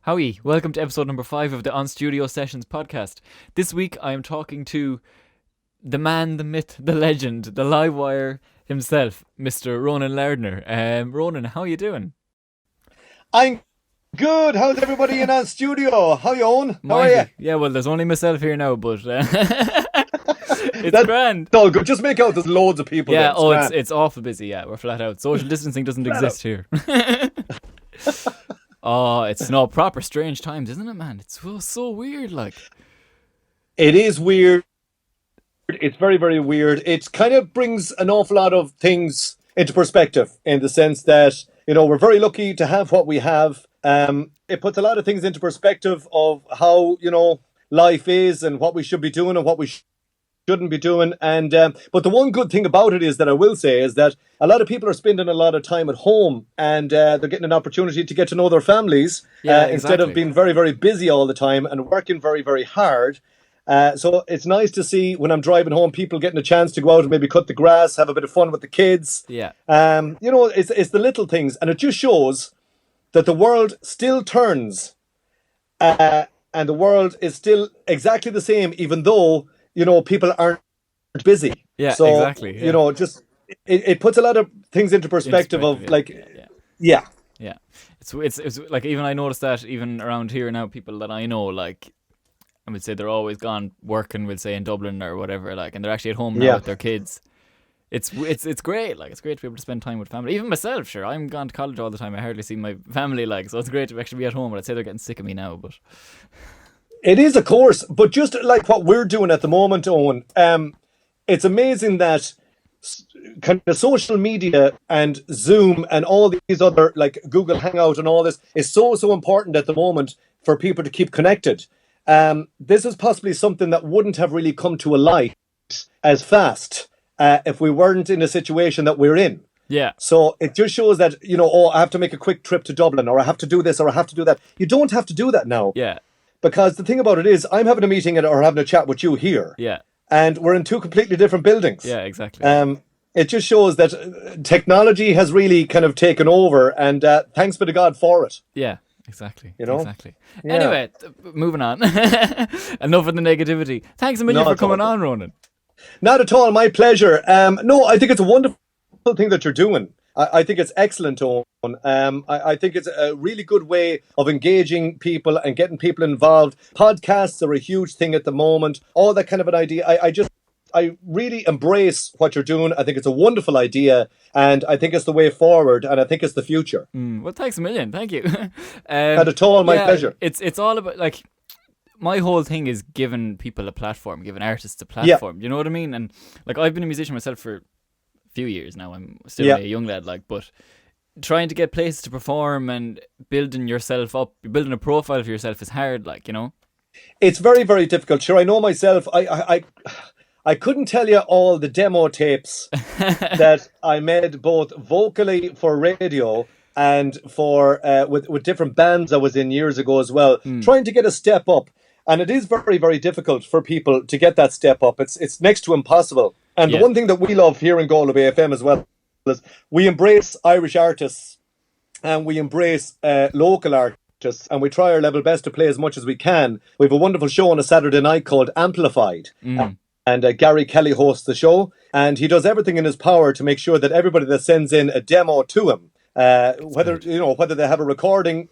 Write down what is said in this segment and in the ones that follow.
Howie, welcome to episode number 5 of the On Studio Sessions podcast. This week I am talking to the man, the myth, the legend, the live wire himself, Mr. Ronan Lardner. Ronan, how are you doing? I'm good. How's everybody in On Studio? How you on? How are you? Yeah, well, there's only myself here now, but it's That's grand. all good. Just make out there's loads of people. Yeah, there. it's awful busy. Yeah, we're flat out. Social distancing doesn't exist here. Oh, it's no proper strange times, isn't it, man? It's so weird, like. It is weird. It's very, very weird. It kind of brings an awful lot of things into perspective in the sense that, we're very lucky to have what we have. It puts a lot of things into perspective of how, life is and what we should be doing and what we shouldn't be doing. And but the one good thing about it is that I will say is that a lot of people are spending a lot of time at home and they're getting an opportunity to get to know their families instead of being very, very busy all the time and working very, very hard. So it's nice to see when I'm driving home, people getting a chance to go out and maybe cut the grass, have a bit of fun with the kids. Yeah. It's the little things, and it just shows that the world still turns, and the world is still exactly the same, even though people aren't busy. Yeah, so, exactly. Yeah. It puts a lot of things into perspective of yeah. It's like, even I noticed that even around here now, people that I know, like, I would say they're always gone working, we'll say in Dublin or whatever, like, and they're actually at home now with their kids. It's great, like, it's great to be able to spend time with family. Even myself, sure, I'm gone to college all the time. I hardly see my family, like, so it's great to actually be at home. But I'd say they're getting sick of me now, but it is, of course. But just like what we're doing at the moment, Owen, it's amazing that kind of social media and Zoom and all these other, like Google Hangout and all this, is so important at the moment for people to keep connected. This is possibly something that wouldn't have really come to a light as fast if we weren't in a situation that we're in. Yeah. So it just shows that, I have to make a quick trip to Dublin, or I have to do this, or I have to do that. You don't have to do that now. Yeah. Because the thing about it is, I'm having a meeting or having a chat with you here. Yeah. And we're in two completely different buildings. Yeah, exactly. It just shows that technology has really kind of taken over, and thanks be to God for it. Yeah. Exactly. Exactly. Yeah. Anyway, moving on. Enough of the negativity. Thanks a million for coming on, Ronan. Not at all. My pleasure. No, I think it's a wonderful thing that you're doing. I think it's excellent, Owen. I think it's a really good way of engaging people and getting people involved. Podcasts are a huge thing at the moment. All that kind of an idea. I really embrace what you're doing. I think it's a wonderful idea, and I think it's the way forward, and I think it's the future. Well, thanks a million. Thank you. Not at all. My pleasure. It's all about, like, my whole thing is giving people a platform, giving artists a platform. You know what I mean? And, like, I've been a musician myself for a few years now. I'm still a young lad, like, but trying to get places to perform and building yourself up, building a profile for yourself is hard, like, It's very, very difficult. Sure, I know myself. I couldn't tell you all the demo tapes that I made, both vocally for radio and for with different bands I was in years ago as well, trying to get a step up. And it is very, very difficult for people to get that step up. It's next to impossible. And the one thing that we love here in Galway Bay FM as well is we embrace Irish artists and we embrace local artists, and we try our level best to play as much as we can. We have a wonderful show on a Saturday night called Amplified. And Gary Kelly hosts the show, and he does everything in his power to make sure that everybody that sends in a demo to him, whether they have a recording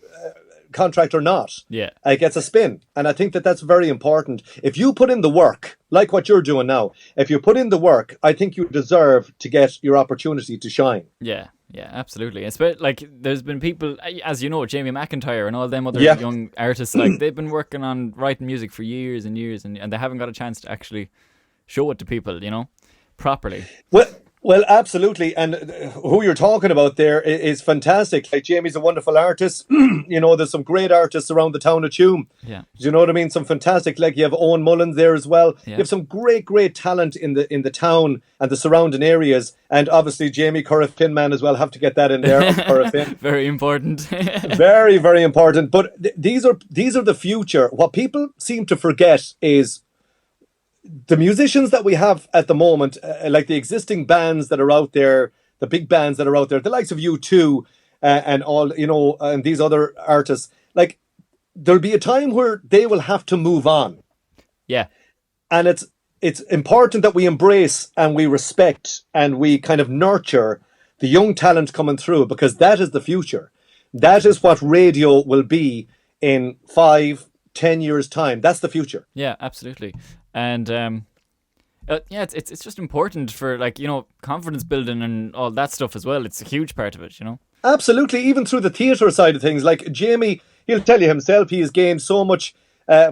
contract or not, gets a spin. And I think that that's very important. If you put in the work, like what you're doing now, if you put in the work, I think you deserve to get your opportunity to shine. Yeah, absolutely. It's like, there's been people, as you know, Jamie McIntyre and all them other young artists, like, they've been working on writing music for years and years, and they haven't got a chance to actually show it to people, properly. Well, absolutely. And who you're talking about there is fantastic. Like, Jamie's a wonderful artist. There's some great artists around the town of Tuam. Yeah. Do you know what I mean? Some fantastic, like, you have Owen Mullins there as well. Yeah. You have some great talent in the town and the surrounding areas. And obviously Jamie Curra-Finman as well. Have to get that in there. Very important. Very, very important. But these are the future. What people seem to forget is the musicians that we have at the moment, like the existing bands that are out there, the big bands that are out there, the likes of U2 and all, and these other artists, like, there'll be a time where they will have to move on. Yeah. And it's important that we embrace and we respect and we kind of nurture the young talent coming through, because that is the future. That is what radio will be in 5-10 years' time. That's the future. Yeah, absolutely. And yeah, it's just important for, like, you know, confidence building and all that stuff as well. It's a huge part of it, you know. Absolutely, even through the theatre side of things. Like Jamie, he'll tell you himself, he has gained so much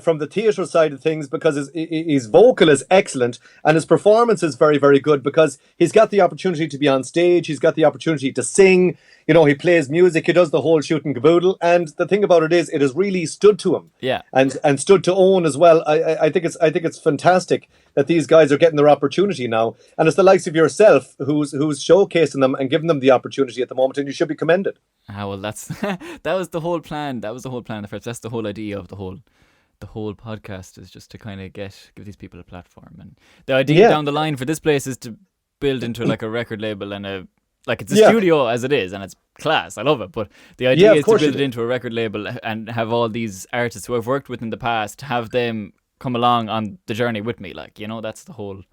from the theatre side of things, because his vocal is excellent and his performance is very, very good, because he's got the opportunity to be on stage, he's got the opportunity to sing, you know, he plays music, he does the whole shoot and caboodle. And the thing about it is, it has really stood to him. Yeah. And stood to Owen as well. I think it's fantastic that these guys are getting their opportunity now. And it's the likes of yourself who's showcasing them and giving them the opportunity at the moment, and you should be commended. Ah, well, that's that was the whole plan. That was the whole plan. That's the whole idea of the whole podcast, is just to kind of give these people a platform. And the idea down the line for this place is to build into like a record label and it's a studio as it is, and it's class. I love it. But the idea is to build it into a record label and have all these artists who I've worked with in the past, have them come along on the journey with me. Like, you know, that's the whole.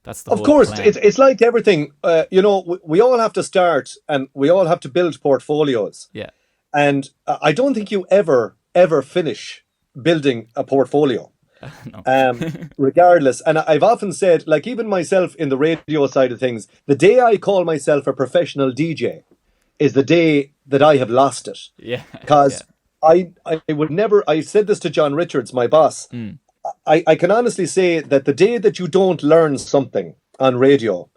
Of course, plan. It's like everything. You know, we all have to start, and we all have to build portfolios. Yeah. And I don't think you ever finish building a portfolio. No. Regardless. And I've often said, like, even myself in the radio side of things, the day I call myself a professional DJ is the day that I have lost it. Yeah. Because I would never, I said this to John Richards, my boss. I can honestly say that the day that you don't learn something on radio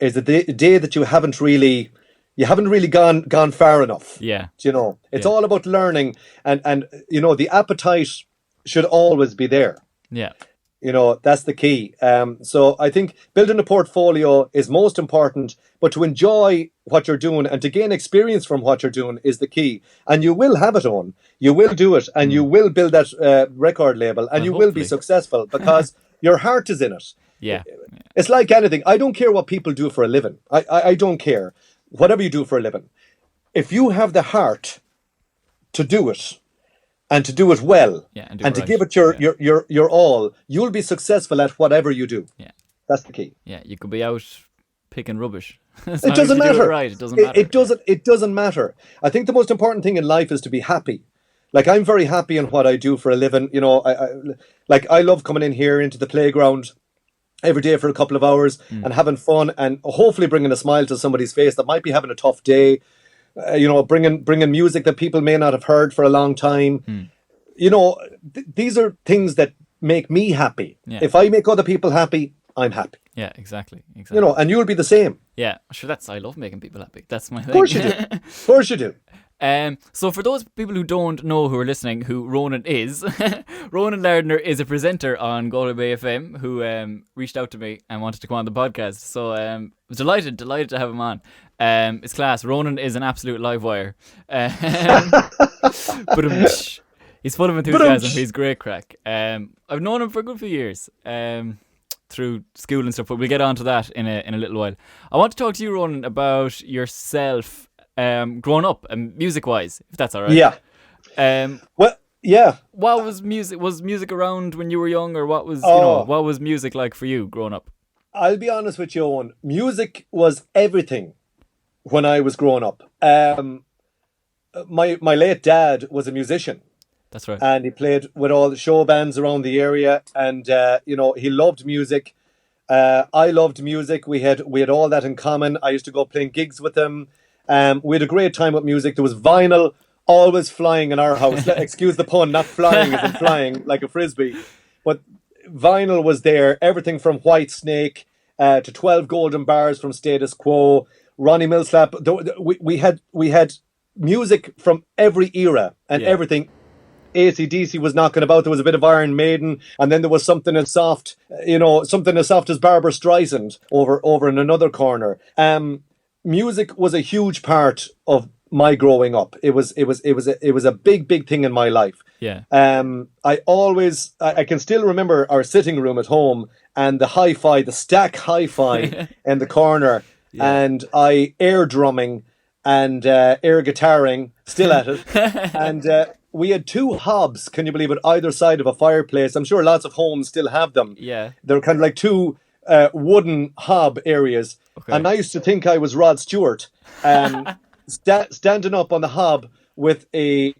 is the day that you haven't really gone far enough. Yeah. You know, it's all about learning, and you know, the appetite should always be there. Yeah. You know, that's the key. So I think building a portfolio is most important, but to enjoy what you're doing and to gain experience from what you're doing is the key. And you will have it on. You will do it, and you will build that record label, and you will be successful because your heart is in it. Yeah. It's like anything. I don't care what people do for a living. I don't care. Whatever you do for a living. If you have the heart to do it, and to do it well, and to give it your all, you'll be successful at whatever you do. Yeah. That's the key. Yeah, you could be out picking rubbish. It doesn't matter. It doesn't matter. It doesn't matter. I think the most important thing in life is to be happy. Like, I'm very happy in what I do for a living. You know, I love coming in here into the playground every day for a couple of hours and having fun, and hopefully bringing a smile to somebody's face that might be having a tough day. You know, bringing music that people may not have heard for a long time. You know, these are things that make me happy. Yeah. If I make other people happy, I'm happy. Yeah, exactly. You know, and you'll be the same. Yeah, sure. I love making people happy. That's my thing. Of course you do. Of course you do. So for those people who don't know, who are listening, who Ronan is, Ronan Lardner is a presenter on Galway Bay FM who reached out to me and wanted to come on the podcast. So I was delighted to have him on. It's class. Ronan is an absolute live wire. But he's full of enthusiasm. He's great crack. I've known him for a good few years through school and stuff, but we'll get on to that in a little while. I want to talk to you, Ronan, about yourself growing up and music-wise, if that's all right. Yeah. Well, yeah. What was music? Was music around when you were young, or what was what was music like for you growing up? I'll be honest with you, Owen. Music was everything when I was growing up. My late dad was a musician. That's right. And he played with all the show bands around the area, and you know, he loved music. I loved music. We had all that in common. I used to go playing gigs with him. We had a great time with music. There was vinyl always flying in our house. Excuse the pun, not flying as in flying like a frisbee. But vinyl was there. Everything from White Snake to 12 Golden Bars from Status Quo, Ronnie Millsap. We had music from every era and everything. AC/DC was knocking about. There was a bit of Iron Maiden, and then there was something as soft, something as soft as Barbra Streisand over in another corner. Music was a huge part of my growing up. It was a big thing in my life. Yeah. I can still remember our sitting room at home and the stack hi-fi in the corner, and I air drumming and air guitaring, still at it, and we had two hobs, can you believe it, either side of a fireplace. I'm sure lots of homes still have them. Yeah. They're kind of like two wooden hob areas. Okay. And I used to think I was Rod Stewart, standing up on the hob with a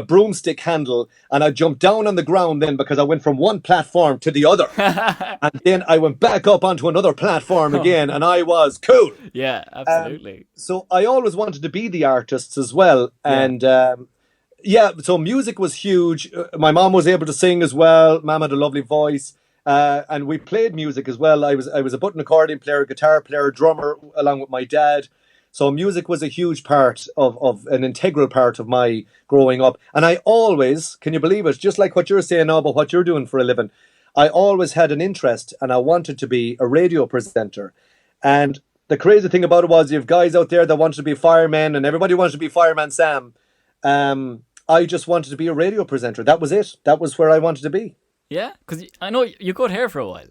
broomstick handle, and I jumped down on the ground then because I went from one platform to the other. And then I went back up onto another platform again, and I was cool. Yeah, absolutely. So I always wanted to be the artists as well. And so music was huge. My mom was able to sing as well. Mom had a lovely voice. And we played music as well. I was a button accordion player, guitar player, drummer, along with my dad. So music was a huge part of an integral part of my growing up. And I always, can you believe it, just like what you're saying now about what you're doing for a living, I always had an interest and I wanted to be a radio presenter. And the crazy thing about it was you have guys out there that wanted to be firemen and everybody wanted to be Fireman Sam. I just wanted to be a radio presenter. That was it. That was where I wanted to be. Yeah, because I know you cut hair for a while.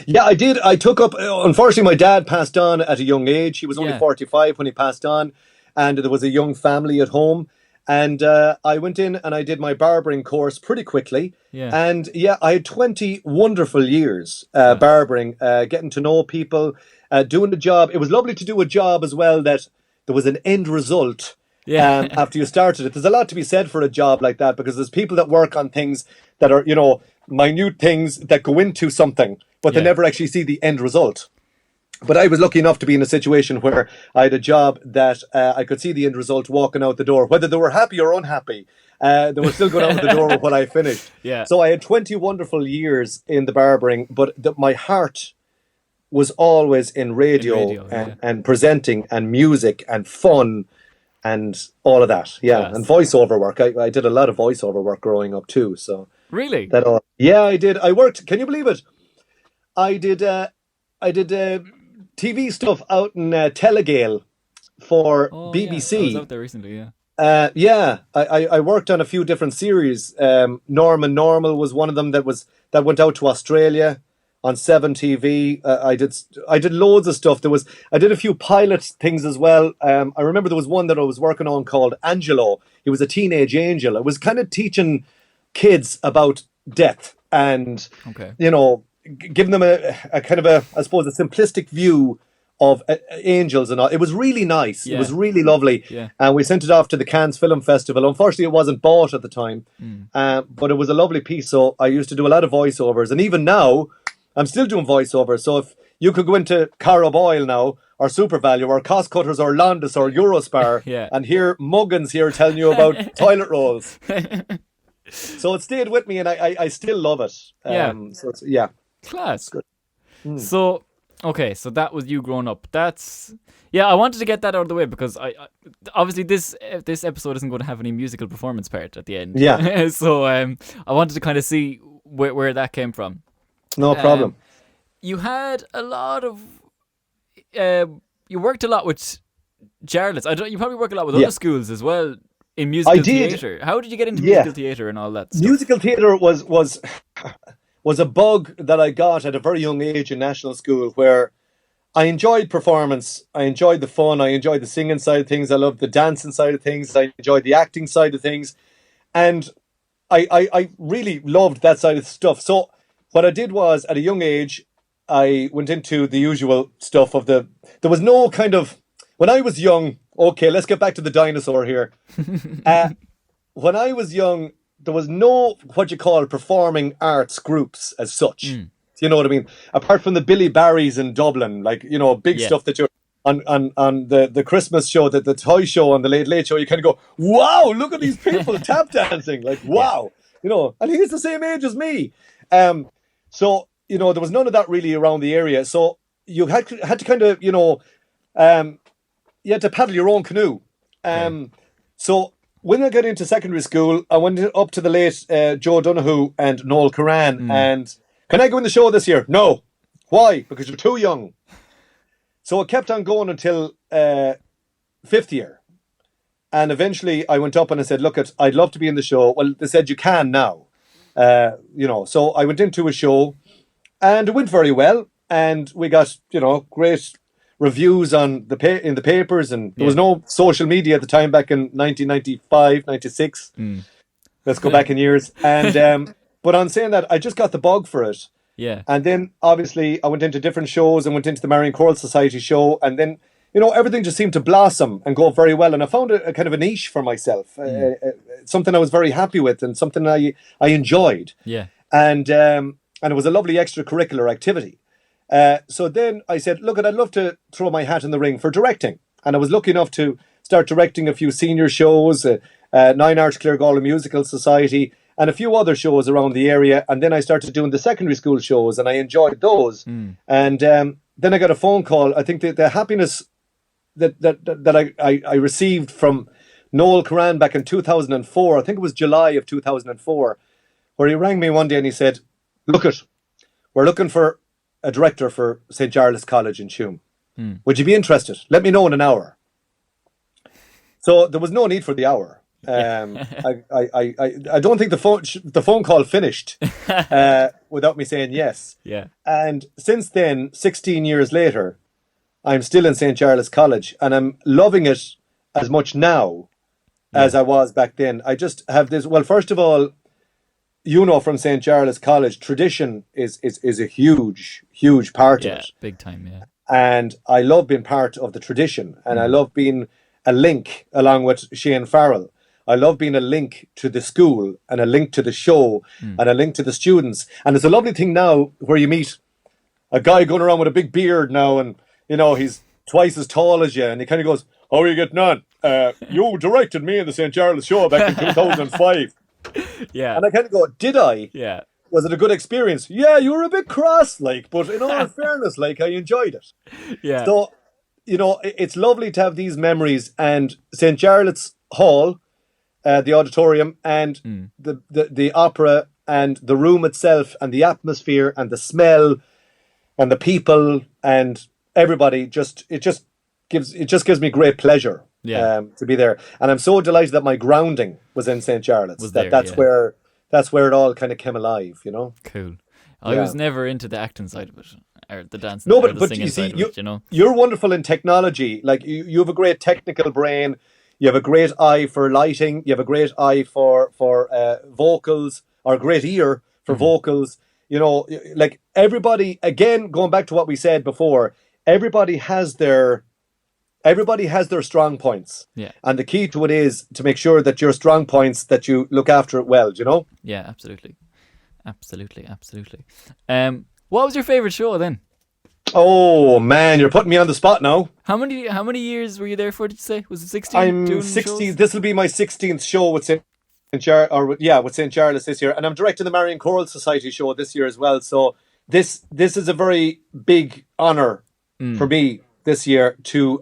Yeah, I did. I took up, unfortunately, my dad passed on at a young age. He was only 45 when he passed on, and there was a young family at home. And I went in and I did my barbering course pretty quickly. Yeah. And I had 20 wonderful years barbering, getting to know people, doing the job. It was lovely to do a job as well that there was an end result after you started it. There's a lot to be said for a job like that because there's people that work on things that are, minute things that go into something, but they never actually see the end result. But I was lucky enough to be in a situation where I had a job that I could see the end result walking out the door, whether they were happy or unhappy. They were still going out the door with what I finished. Yeah. So I had 20 wonderful years in the barbering, but my heart was always in radio, and presenting and music and fun and all of that. Yeah. Yes. And voiceover work. I did a lot of voiceover work growing up too. So really? I did. I worked. Can you believe it? I did TV stuff out in Telegale for BBC. Yeah. I was out there recently, yeah. I worked on a few different series. Norman Normal was one of them that went out to Australia on 7TV. I did loads of stuff. I did a few pilot things as well. I remember there was one that I was working on called Angelo. He was a teenage angel. It was kind of teaching kids about death and giving them a kind of I suppose, a simplistic view of angels and all. It was really nice. Yeah. It was really lovely. Yeah. And we sent it off to the Cannes Film Festival. Unfortunately, it wasn't bought at the time, but it was a lovely piece. So I used to do a lot of voiceovers. And even now, I'm still doing voiceovers. So if you could go into Carrow Oil now, or Super Value, or Cost Cutters, or Londis, or Eurospar, and hear Muggins here telling you about toilet rolls. So it stayed with me, and I still love it. So it's, class. Good. So, okay, so that was you growing up. I wanted to get that out of the way because I obviously this episode isn't going to have any musical performance part at the end. Yeah. So I wanted to kind of see where that came from. No problem. You had a lot of you worked a lot with Jarlath's. You probably work a lot with other schools as well in musical theatre. How did you get into musical theatre and all that stuff? Musical theatre was a bug that I got at a very young age in national school, where I enjoyed performance. I enjoyed the fun. I enjoyed the singing side of things. I loved the dancing side of things. I enjoyed the acting side of things. And I really loved that side of stuff. So what I did was, at a young age, I went into the usual stuff of there was no kind of, when I was young, okay, let's get back to the dinosaur here. When I was young, there was no what you call performing arts groups as such. Do you know what I mean? Apart from the Billy Barrys in Dublin, like, big stuff that you're on the Christmas show, the toy show, on the Late Late Show, you kind of go, wow, look at these people tap dancing. Like, wow, and he's the same age as me. So, there was none of that really around the area. So you had to kind of, you had to paddle your own canoe. So when I got into secondary school, I went up to the late Joe Donoghue and Noel Curran and, can I go in the show this year? No. Why? Because you're too young. So it kept on going until fifth year. And eventually I went up and I said, look, I'd love to be in the show. Well, they said, you can now. So I went into a show and it went very well. And we got, great reviews on in the papers, and there was no social media at the time back in 1995, 96. Let's go back in years. And but on saying that, I just got the bug for it. Yeah. And then obviously I went into different shows and went into the Marion Choral Society show, and then everything just seemed to blossom and go very well. And I found a kind of a niche for myself, something I was very happy with and something I enjoyed. Yeah. And it was a lovely extracurricular activity. So then I said, look, I'd love to throw my hat in the ring for directing. And I was lucky enough to start directing a few senior shows, Nine Arch Clare Galway Musical Society, and a few other shows around the area. And then I started doing the secondary school shows, and I enjoyed those. And then I got a phone call. I think the happiness that I received from Noel Curran back in 2004, I think it was July of 2004, where he rang me one day and he said, look, we're looking for a director for St. Giles College in Tuam. Would you be interested? Let me know in an hour. So there was no need for the hour. I don't think the phone call finished without me saying yes. Yeah. And since then, 16 years later, I'm still in St. Giles College, and I'm loving it as much now as I was back then. I just have this. Well, first of all, from St. Giles College, tradition is a huge part of it. Yeah, big time. Yeah. And I love being part of the tradition, and I love being a link along with Shane Farrell. I love being a link to the school and a link to the show and a link to the students. And it's a lovely thing now where you meet a guy going around with a big beard now, and he's twice as tall as you, and he kind of goes, how are you getting on? You directed me in the St. Giles show back in 2005. Yeah. And I kind of go, did I? Yeah. Was it a good experience? Yeah, you were a bit cross, but in all fairness, I enjoyed it. Yeah. So, it's lovely to have these memories, and St. Giles Hall, the auditorium, and the opera, and the room itself, and the atmosphere, and the smell, and the people, and everybody, it just gives me great pleasure to be there. And I'm so delighted that my grounding was in St. Giles. That's where it all kind of came alive, Cool. I was never into the acting side of it, or the dancing. No, or the but singing you see, side of it, you're wonderful in technology. You have a great technical brain. You have a great eye for lighting. You have a great eye for vocals, or a great ear for vocals. Everybody, again, going back to what we said before, everybody has their strong points. Yeah. And the key to it is to make sure that your strong points, that you look after it well, Yeah, absolutely. Absolutely. What was your favourite show then? Oh man, you're putting me on the spot now. How many years were you there for, did you say? Was it 16? I'm 16. This will be my 16th show with St. Giles this year, and I'm directing the Marion Choral Society show this year as well. So this is a very big honour for me this year to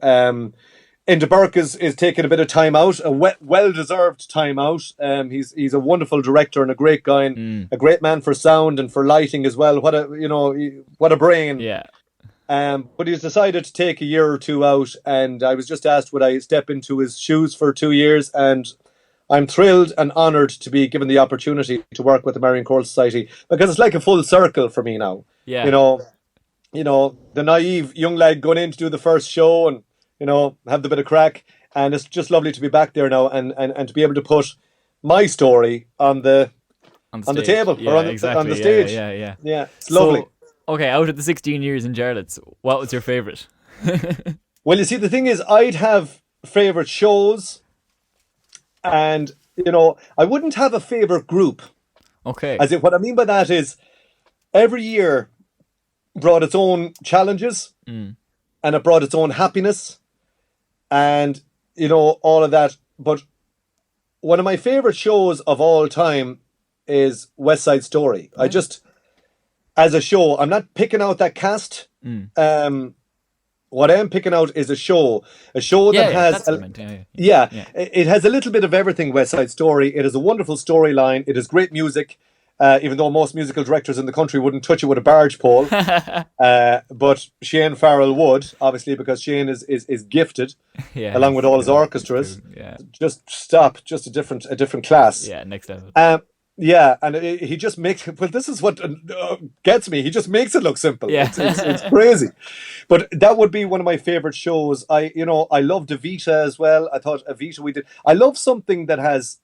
Enda Burke is taking a bit of time out, a well-deserved time out. He's a wonderful director and a great guy, and a great man for sound and for lighting as well. What a brain. Yeah. But he's decided to take a year or two out, and I was just asked would I step into his shoes for 2 years, and I'm thrilled and honoured to be given the opportunity to work with the Marion Choral Society, because it's like a full circle for me now. Yeah. The naive young lad going in to do the first show and have the bit of crack, and it's just lovely to be back there now and to be able to put my story on the table, or on the stage. Yeah, it's lovely. Okay, out of the 16 years in Jarlath, what was your favourite? Well, you see, the thing is, I'd have favourite shows, and I wouldn't have a favourite group. Okay. What I mean by that is, every year brought its own challenges, and it brought its own happiness, and all of that. But one of my favourite shows of all time is West Side Story. I just, as a show, I'm not picking out that cast. What I am picking out is a show that has it has a little bit of everything. West Side Story. It is a wonderful storyline. It is great music. Even though most musical directors in the country wouldn't touch it with a barge pole, but Shane Farrell would, obviously, because Shane is gifted, along with all his orchestras. Yeah. Just a different class. Yeah, next level. Yeah, and he just makes. Well, this is what gets me. He just makes it look simple. Yeah. It's crazy. But that would be one of my favorite shows. I loved Evita as well. I thought Evita we did. I love something that has,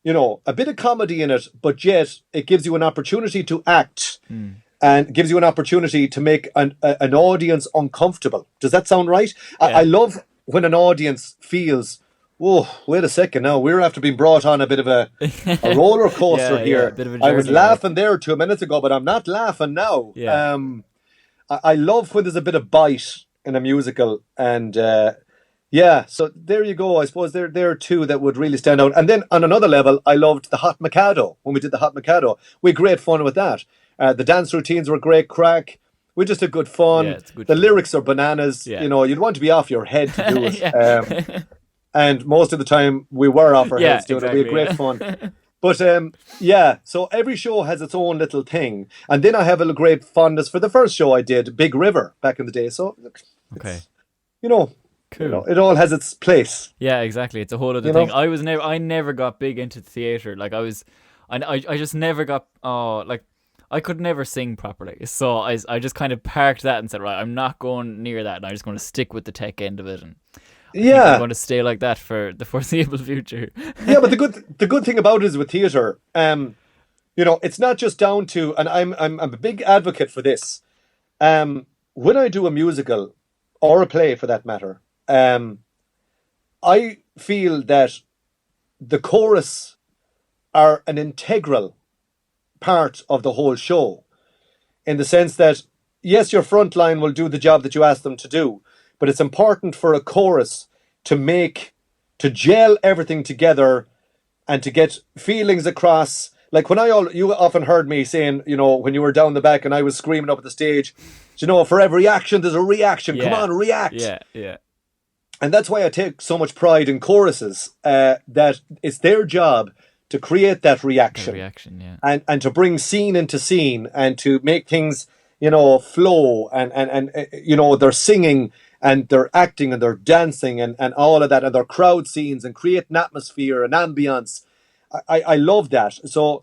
a bit of comedy in it, but yet it gives you an opportunity to act and gives you an opportunity to make an audience uncomfortable. Does that sound right? Yeah. I love when an audience feels, oh, wait a second now, we're after being brought on a bit of a roller coaster here. Yeah, a bit of a I was journey, laughing there 2 minutes ago, but I'm not laughing now. Yeah. I love when there's a bit of bite in a musical, and so there you go. I suppose there are two that would really stand out. And then on another level, I loved the Hot Mikado. When we did the Hot Mikado, we had great fun with that. The dance routines were great crack. We just had good fun. Yeah, it's good the fun. Lyrics are bananas. Yeah. You'd want to be off your head to do it. Yeah. And most of the time we were off our heads doing it. We had great fun. But so every show has its own little thing. And then I have a great fondness for the first show I did, Big River, back in the day. So, Okay. Cool. It all has its place. Yeah, exactly. It's a whole other thing. I never got big into theatre. Like I just never got, I could never sing properly. So I just kind of parked that and said, right, I'm not going near that, and I'm just going to stick with the tech end of it. And I think I'm going to stay like that for the foreseeable future. Yeah, but the good thing about it is with theatre, it's not just down to, and I'm a big advocate for this. When I do a musical or a play, for that matter, I feel that the chorus are an integral part of the whole show, in the sense that, yes, your front line will do the job that you ask them to do, but it's important for a chorus to gel everything together and to get feelings across. Like you often heard me saying, when you were down the back and I was screaming up at the stage, for every action there's a reaction. Yeah. Come on, react. Yeah. And that's why I take so much pride in choruses, that it's their job to create that reaction. And to bring scene into scene and to make things, flow and they're singing and they're acting and they're dancing and all of that, and they're crowd scenes and create an atmosphere and ambience. I love that. So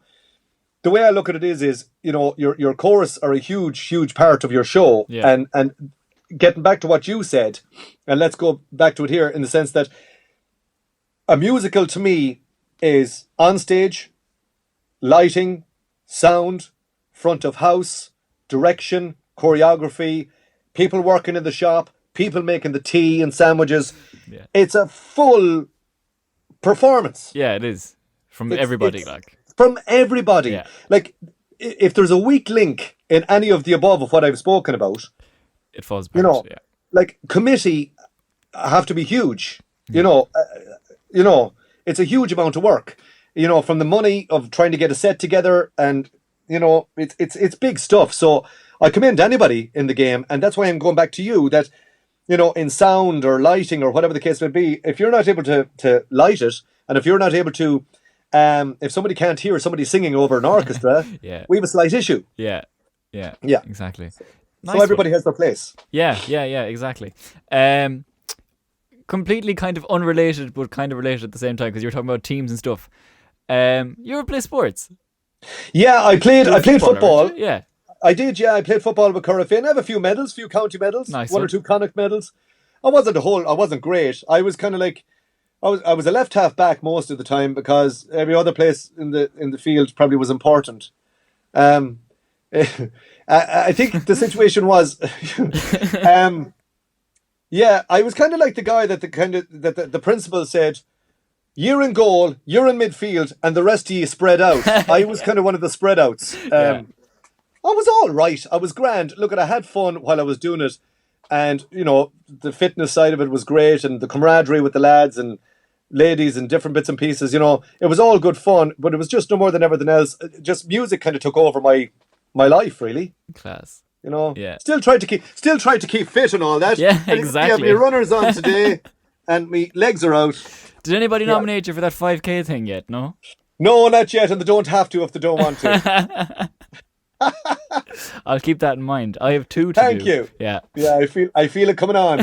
the way I look at it is your chorus are a huge part of your show. Yeah. And getting back to what you said, and let's go back to it here, in the sense that a musical to me is on stage, lighting, sound, front of house, direction, choreography, people working in the shop, people making the tea and sandwiches. Yeah. It's a full performance. Yeah, it is. From everybody. From everybody. Yeah. Like, if there's a weak link in any of the above of what I've spoken about, it falls apart. Like, committee have to be huge. Yeah. It's a huge amount of work. From the money of trying to get a set together, and it's big stuff. So I commend anybody in the game, and that's why I'm going back to you that, in sound or lighting or whatever the case may be, if you're not able to light it, and if you're not able to, if somebody can't hear somebody singing over an orchestra, we have a slight issue. Yeah, exactly. So everybody has their place. Yeah, exactly. Completely kind of unrelated, but kind of related at the same time, because you're talking about teams and stuff. You ever play sports? Yeah, I played football. Yeah. I did, I played football with Corofin. I have a few medals, few county medals, nice one or two Connacht medals. I wasn't great. I was kind of like, I was a left half back most of the time, because every other place in the field probably was important. I think the situation was, I was kind of like the guy that the principal said, you're in goal, you're in midfield, and the rest of you spread out. I was kind of one of the spread outs. I was all right. I was grand. Look, I had fun while I was doing it. And, the fitness side of it was great, and the camaraderie with the lads and ladies and different bits and pieces, it was all good fun, but it was just no more than everything else. Just music kind of took over my life, really. Class. Still tried to keep fit and all that. Yeah, exactly. Yeah, my runners on today and my legs are out. Did anybody nominate you for that 5K thing yet? No? No, not yet, and they don't have to if they don't want to. I'll keep that in mind. I have 2 to do. Thank you. Yeah. Yeah, I feel it coming on.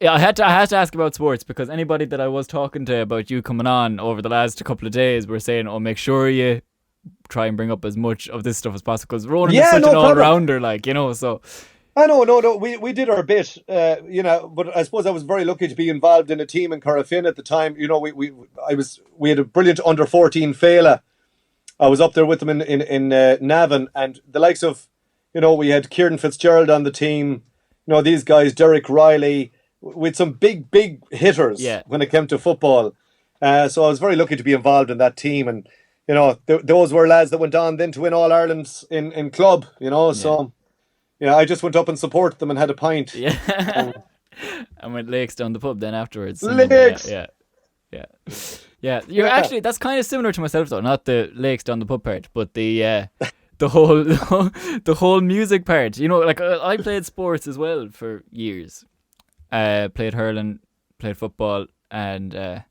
Yeah, I had to ask about sports because anybody that I was talking to about you coming on over the last couple of days were saying, "Oh, make sure you try and bring up as much of this stuff as possible." Because Ronan is such an all-rounder, like, you know. So I know, no, we did our bit, you know. But I suppose I was very lucky to be involved in a team in Corofin at the time. You know, we had a brilliant under-14 Fela. I was up there with them in Navan, and the likes of, you know, we had Kieran Fitzgerald on the team. You know, these guys, Derek Riley, with some big hitters when it came to football. So I was very lucky to be involved in that team, and you know, those were lads that went on then to win All Ireland in club. You know, so yeah, I just went up and supported them and had a pint. Yeah, and went lakes down the pub then afterwards. Lakes. Yeah. You're actually, that's kind of similar to myself though. Not the lakes down the pub part, but the whole music part. You know, like I played sports as well for years. Played hurling, played football, and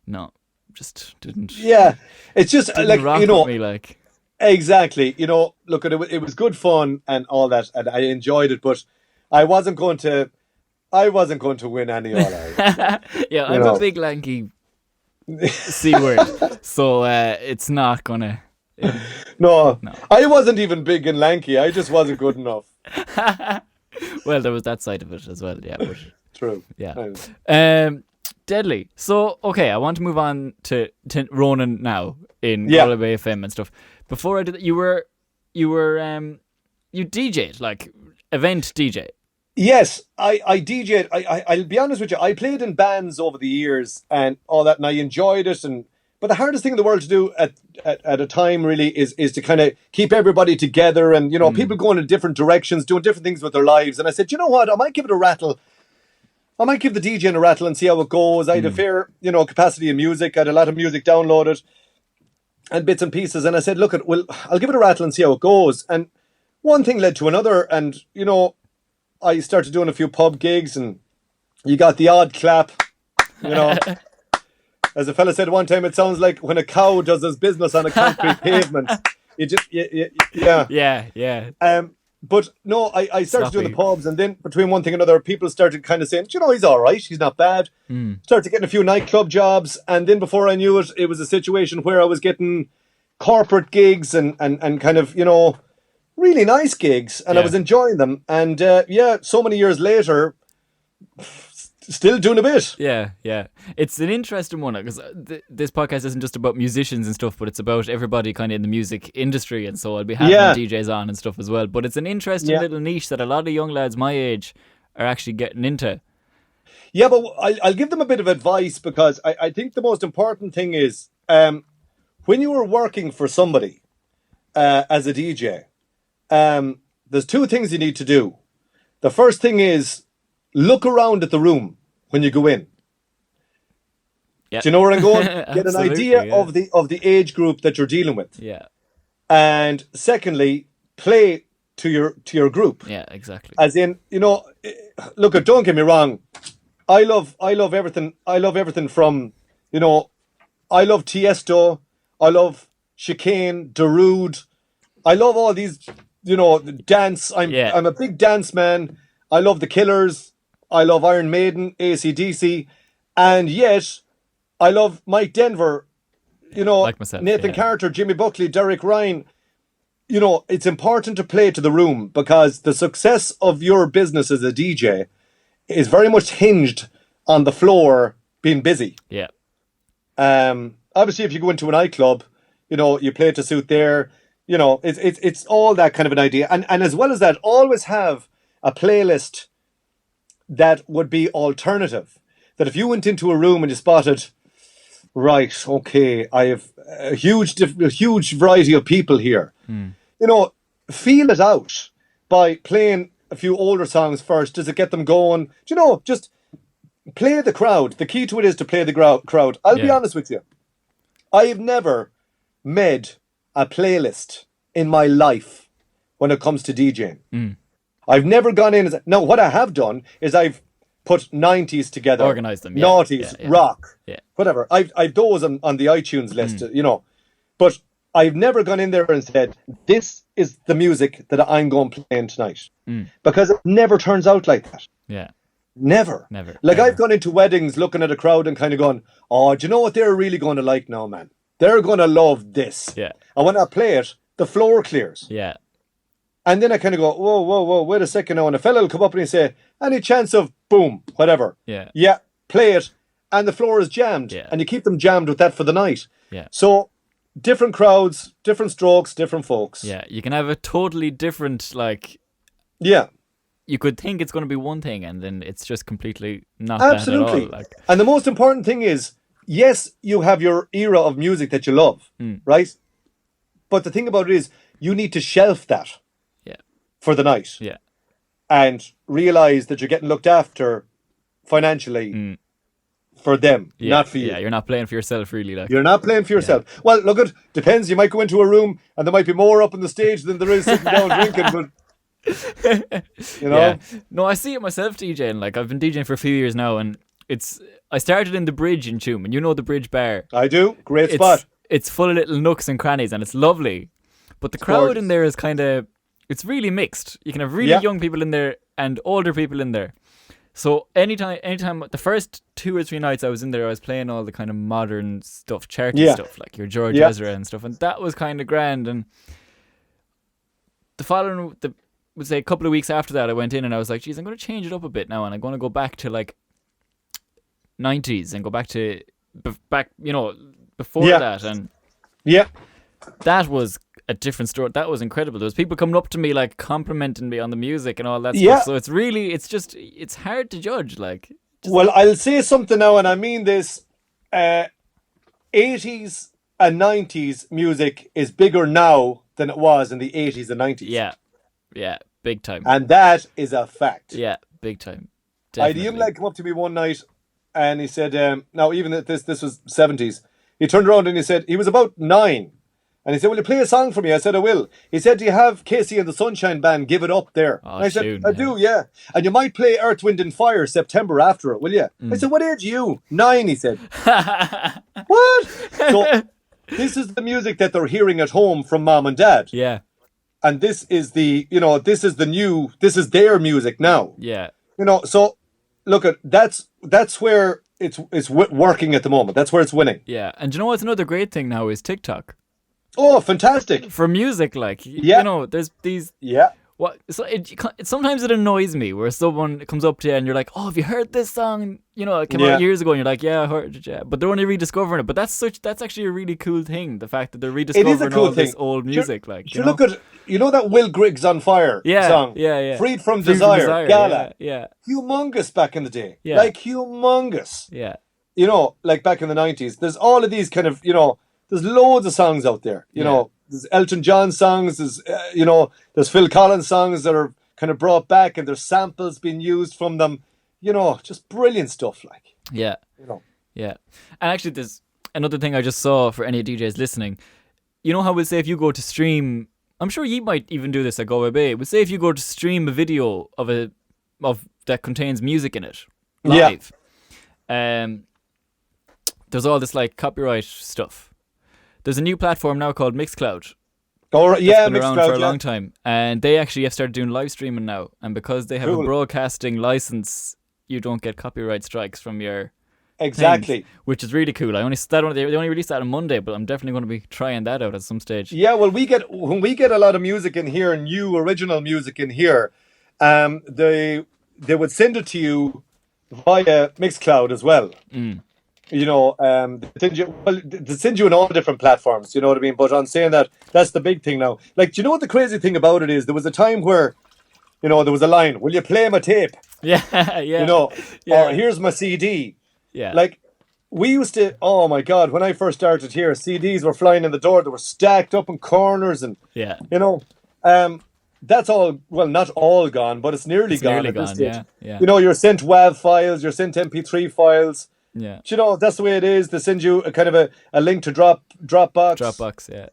no, just didn't. Yeah, it's just like, rock you know, with me, like. Exactly. You know, look, it was good fun and all that, and I enjoyed it, but I wasn't going to win any All Ireland. Yeah, I'm a big lanky C word, so it's not gonna. No, I wasn't even big and lanky. I just wasn't good enough. Well, there was that side of it as well. Yeah, but true. Yeah. Deadly. So, okay, I want to move on to Ronan now in Galway Bay FM and stuff. Before I did that, you DJ'd, like event DJ. Yes, I DJ'd. I'll be honest with you. I played in bands over the years and all that, and I enjoyed it. But the hardest thing in the world to do at a time really is to kind of keep everybody together, and you know, people going in different directions, doing different things with their lives. And I said, you know what, I might give it a rattle. I might give the DJing a rattle and see how it goes. I had a fair, you know, capacity in music. I had a lot of music downloaded and bits and pieces. And I said, look, I'll give it a rattle and see how it goes. And one thing led to another. And, you know, I started doing a few pub gigs, and you got the odd clap, you know. As a fella said one time, it sounds like when a cow does his business on a concrete pavement. You just, Yeah. But no, I started doing the pubs, and then between one thing and another, people started kind of saying, you know, he's all right, he's not bad. Started getting a few nightclub jobs, and then before I knew it, it was a situation where I was getting corporate gigs and kind of, you know, really nice gigs, and I was enjoying them. And so many years later, still doing a bit. Yeah. It's an interesting one because this podcast isn't just about musicians and stuff, but it's about everybody kind of in the music industry, and so I'll be having DJs on and stuff as well. But it's an interesting little niche that a lot of young lads my age are actually getting into. Yeah, but I'll give them a bit of advice, because I think the most important thing is when you are working for somebody as a DJ, there's two things you need to do. The first thing is look around at the room when you go in. Yep. Do you know where I'm going? Get an idea of the age group that you're dealing with. Yeah. And secondly, play to your group. Yeah, exactly. As in, you know, look, don't get me wrong. I love everything. I love everything from, you know, I love Tiesto. I love Chicane, Darude. I love all these, you know, dance. I'm a big dance man. I love the Killers. I love Iron Maiden, AC/DC, and yet I love Mike Denver, you know, like myself, Nathan Carter, Jimmy Buckley, Derek Ryan. You know, it's important to play to the room, because the success of your business as a DJ is very much hinged on the floor being busy. Yeah. Obviously, if you go into a nightclub, you know, you play to suit there. You know, it's all that kind of an idea, and as well as that, always have a playlist that would be alternative. That if you went into a room and you spotted, right, okay, I have a huge variety of people here. You know, feel it out by playing a few older songs first. Does it get them going? Do you know, just play the crowd. The key to it is to play the crowd. I'll be honest with you. I have never made a playlist in my life when it comes to DJing. I've never gone in and no, what I have done is I've put 90s together, organized them, noughties, rock, whatever. I've those on the iTunes list, you know, but I've never gone in there and said, this is the music that I'm going playing tonight, because it never turns out like that. Yeah. Never. Like, I've gone into weddings looking at a crowd and kind of gone, oh, do you know what they're really going to like now, man? They're going to love this. Yeah. And when I play it, the floor clears. Yeah. And then I kind of go, whoa, wait a second now. And a fella will come up and he'll say, any chance of boom, whatever. Yeah. Yeah, play it. And the floor is jammed. Yeah. And you keep them jammed with that for the night. Yeah. So different crowds, different strokes, different folks. Yeah. You can have a totally different, like... Yeah. You could think it's going to be one thing and then it's just completely not Absolutely. that at all. Like... And the most important thing is, yes, you have your era of music that you love, right? But the thing about it is, you need to shelf that for the night. Yeah. And realise that you're getting looked after financially for them, not for you. Yeah, you're not playing for yourself, really. Like, you're not playing for yourself. Yeah. Well, look, it depends. You might go into a room and there might be more up on the stage than there is sitting down drinking, but... you know? Yeah. No, I see it myself DJing. Like, I've been DJing for a few years now, and I started in the Bridge in Tuam, and you know the Bridge bar. I do. Great spot. It's full of little nooks and crannies, and it's lovely. But the crowd in there is kind of, it's really mixed. You can have really young people in there and older people in there. So anytime, the first 2 or 3 nights I was in there, I was playing all the kind of modern stuff, charity stuff, like your George Ezra and stuff, and that was kind of grand. And the following, would say a couple of weeks after that, I went in and I was like, geez, I'm going to change it up a bit now, and I'm going to go back to like 90s and go back to before that, and that was a different story. That was incredible. There was people coming up to me like complimenting me on the music and all that stuff. So it's hard to judge. Like, well, I'll say something now, and I mean this: 80s and 90s music is bigger now than it was in the 80s and 90s. Yeah, big time. And that is a fact. Yeah, big time. Definitely. I had a young lad come up to me one night and he said, now even if this was 70s, he turned around and he said, he was about 9. And he said, will you play a song for me? I said, I will. He said, do you have Casey and the Sunshine Band, Give It Up there? And I said, I do, yeah. And you might play Earth, Wind and Fire September after it, will you? I said, what age are you? 9, he said. What? So this is the music that they're hearing at home from mom and dad. Yeah. And this is this is their music now. Yeah. So look that's where it's working at the moment. That's where it's winning. Yeah. And you know what's another great thing now is TikTok. Oh, fantastic. For music, like, there's these... Yeah. So sometimes it annoys me where someone comes up to you and you're like, oh, have you heard this song? It came out years ago, and you're like, yeah, I heard it, yeah. But they're only rediscovering it. But that's actually a really cool thing, the fact that they're rediscovering all this old music. Look at, that Will Griggs on Fire song? Yeah. Freed from Desire, Gala. Yeah. Humongous back in the day. Yeah. Like, humongous. Yeah. Like back in the 90s. There's all of these kind of, there's loads of songs out there, you know. There's Elton John songs, there's, there's Phil Collins songs that are kind of brought back, and there's samples being used from them, just brilliant stuff, like. Yeah. Yeah. And actually, there's another thing I just saw for any DJs listening. You know how we'll say if you go to stream, I'm sure you might even do this at Galway Bay, we'll say if you go to stream a video of that contains music in it, live, there's all this like copyright stuff. There's a new platform now called Mixcloud. Oh, yeah, Mixcloud. Been around for a long time. And they actually have started doing live streaming now. And because they have a broadcasting license, you don't get copyright strikes from your things, which is really cool. They only released that on Monday, but I'm definitely going to be trying that out at some stage. Yeah, well, when we get a lot of music in here, new original music in here, they would send it to you via Mixcloud as well. They send you on all different platforms, you know what I mean? But on saying that, that's the big thing now. Like, do you know what the crazy thing about it is? There was a time where, there was a line, will you play my tape? Yeah. Or here's my CD. Yeah. Like, we used to, oh my God, when I first started here, CDs were flying in the door. They were stacked up in corners and, that's all, well, not all gone, but it's nearly gone at this stage. Yeah. You're sent WAV files, you're sent MP3 files. Yeah. That's the way it is. They send you a kind of a link to Dropbox. Dropbox, yeah.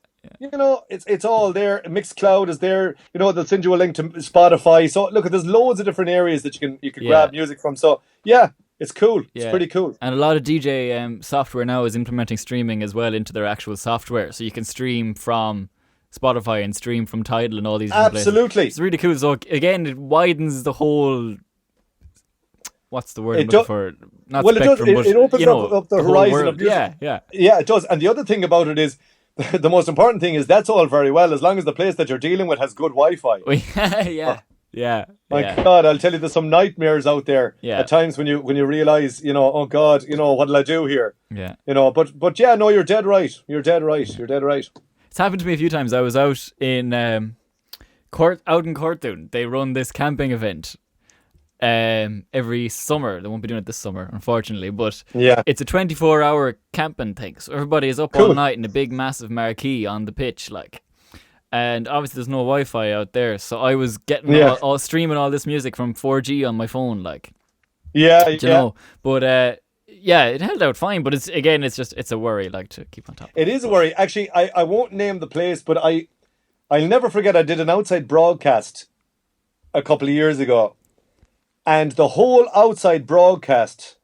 It's all there. Mixcloud is there. They'll send you a link to Spotify. So look, there's loads of different areas that you can grab music from. So yeah, it's cool. It's pretty cool. And a lot of DJ software now is implementing streaming as well into their actual software. So you can stream from Spotify and stream from Tidal and all these different places. Absolutely. It's really cool. So again, it widens the whole what's the word I'm It looking does. for? Not Well, spectrum, but it opens you know, up the the whole horizon world. of music. Yeah. Yeah, it does. And the other thing about it is, the most important thing is that's all very well as long as the place that you're dealing with has good Wi-Fi. Yeah. My God, I'll tell you, there's some nightmares out there Yeah. at times when you realize, oh God, what'll I do here? Yeah. But yeah, no, you're dead right. You're dead right. You're dead right. It's happened to me a few times. I was out in Cortoon. They run this camping event every summer. They won't be doing it this summer, unfortunately, but Yeah. it's a 24-hour camping thing. So everybody is up all night in a big, massive marquee on the pitch, like. And obviously there's no Wi-Fi out there, so I was getting all streaming all this music from 4G on my phone, like. Yeah, you know. But it held out fine. But it's a worry, like, to keep on top. It is a worry. Actually, I won't name the place, but I'll never forget. I did an outside broadcast a couple of years ago, and the whole outside broadcast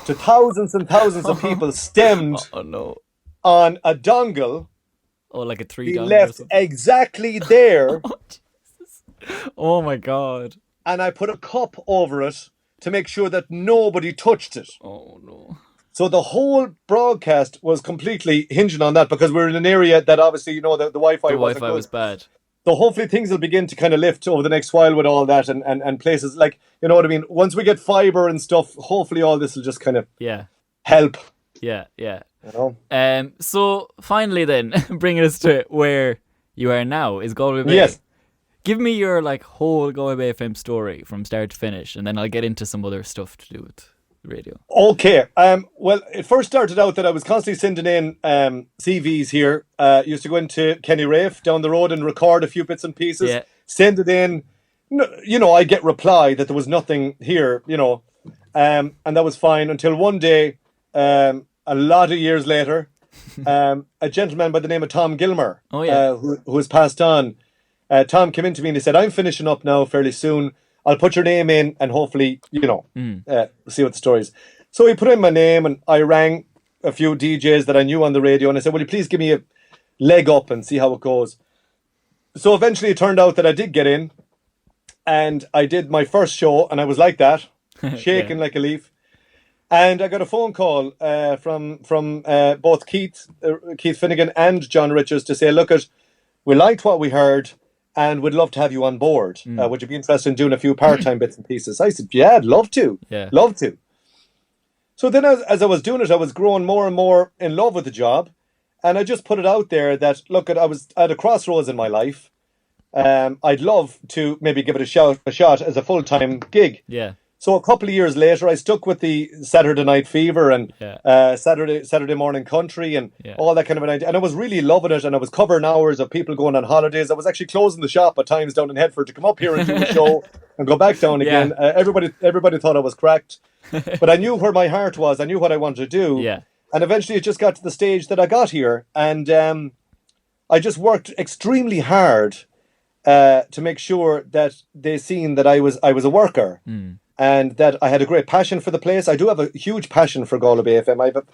to thousands and thousands of people stemmed on a dongle. Oh, like a 3 he dongle. left exactly there. Oh, Jesus. Oh my God. And I put a cup over it to make sure that nobody touched it. Oh no. So the whole broadcast was completely hinging on that, because we're in an area that obviously, the Wi-Fi wasn't good. Was bad. So hopefully things will begin to kind of lift over the next while with all that, and places like, you know what I mean? Once we get fibre and stuff, hopefully all this will just kind of help. Yeah. You know? So finally then, bringing us to where you are now is Galway Bay. Yes. Give me your whole Galway Bay FM story from start to finish, and then I'll get into some other stuff to do with radio. Okay. Well, it first started out that I was constantly sending in CVs here. Used to go into Kenny Rafe down the road and record a few bits and pieces. Yeah. Send it in. I get reply that there was nothing here. And that was fine until one day, a lot of years later, a gentleman by the name of Tom Gilmer, who has passed on. Tom came in to me and he said, "I'm finishing up now fairly soon. I'll put your name in and hopefully, see what the story is." So he put in my name and I rang a few DJs that I knew on the radio and I said, "Will you please give me a leg up and see how it goes?" So eventually it turned out that I did get in and I did my first show and I was like that, shaking like a leaf. And I got a phone call from both Keith Finnegan and John Richards to say, "Look, we liked what we heard and would love to have you on board. Would you be interested in doing a few part-time bits and pieces?" I said, "Yeah, I'd love to. Yeah. Love to." So then as I was doing it, I was growing more and more in love with the job. And I just put it out there that, look, I was at a crossroads in my life. I'd love to maybe give it a shot as a full-time gig. Yeah. So a couple of years later, I stuck with the Saturday Night Fever and Saturday Morning Country and all that kind of an idea. And I was really loving it. And I was covering hours of people going on holidays. I was actually closing the shop at times down in Headford to come up here and do a show and go back down again. Everybody thought I was cracked. But I knew where my heart was. I knew what I wanted to do. Yeah. And eventually it just got to the stage that I got here. And I just worked extremely hard to make sure that they seen that I was a worker. And that I had a great passion for the place. I do have a huge passion for Galway Bay FM.